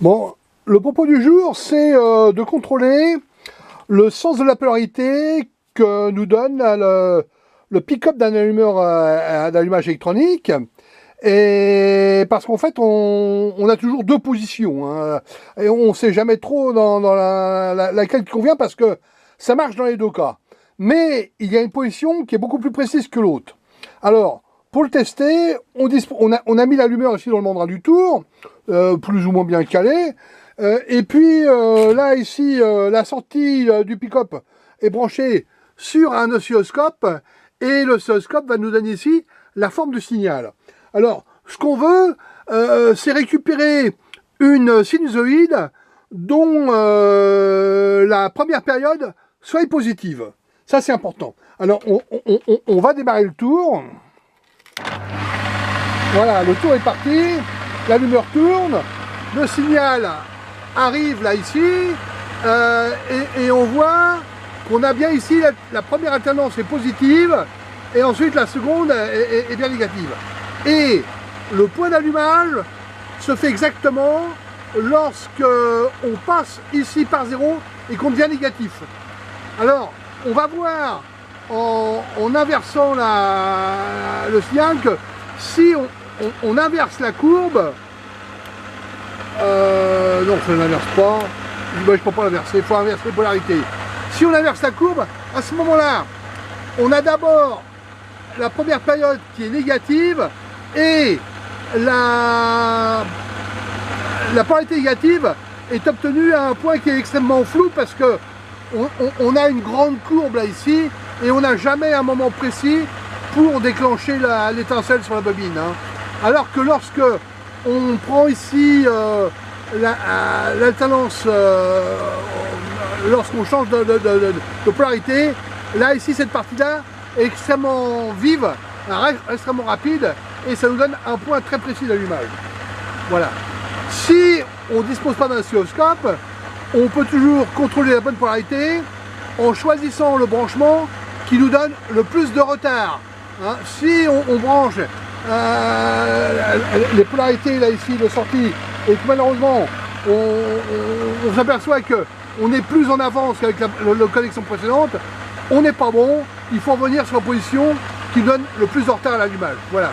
Bon, le propos du jour, c'est de contrôler le sens de la polarité que nous donne le pick-up d'un allumeur d'allumage électronique. Et parce qu'en fait, on a toujours deux positions, hein, et on ne sait jamais trop dans laquelle qui convient parce que ça marche dans les deux cas. Mais il y a une position qui est beaucoup plus précise que l'autre. Alors, pour le tester, on a mis l'allumeur ici dans le mandrin du tour, plus ou moins bien calé. Et puis là, ici, la sortie du pick-up est branchée sur un oscilloscope. Et l'oscilloscope va nous donner ici la forme du signal. Alors, ce qu'on veut, c'est récupérer une sinusoïde dont la première période soit positive. Ça, c'est important. Alors, on va démarrer le tour. Voilà, le tour est parti. L'allumeur tourne. Le signal arrive là, ici. Et on voit qu'on a bien ici, la première alternance est positive. Et ensuite, la seconde est bien négative. Et le point d'allumage se fait exactement lorsque on passe ici par 0 et qu'on devient négatif. Alors, on va voir en inversant le signal que si on inverse la courbe, non, je ne l'inverse pas, je ne peux pas l'inverser, il faut inverser les polarités. Si on inverse la courbe, à ce moment-là, on a d'abord la première période qui est négative et la polarité négative est obtenue à un point qui est extrêmement flou parce que on a une grande courbe là ici et on n'a jamais un moment précis pour déclencher l'étincelle sur la bobine, hein. Alors que lorsque on prend ici l'alternance, lorsqu'on change de polarité, là ici cette partie-là est extrêmement vive, extrêmement rapide et ça nous donne un point très précis d'allumage. Voilà. Si on ne dispose pas d'un oscilloscope, on peut toujours contrôler la bonne polarité en choisissant le branchement qui nous donne le plus de retard, hein. Si on branche les polarités là ici de sortie et que malheureusement on s'aperçoit qu'on est plus en avance qu'avec la connexion précédente, on n'est pas bon, il faut revenir sur la position qui donne le plus de retard à l'allumage. Voilà.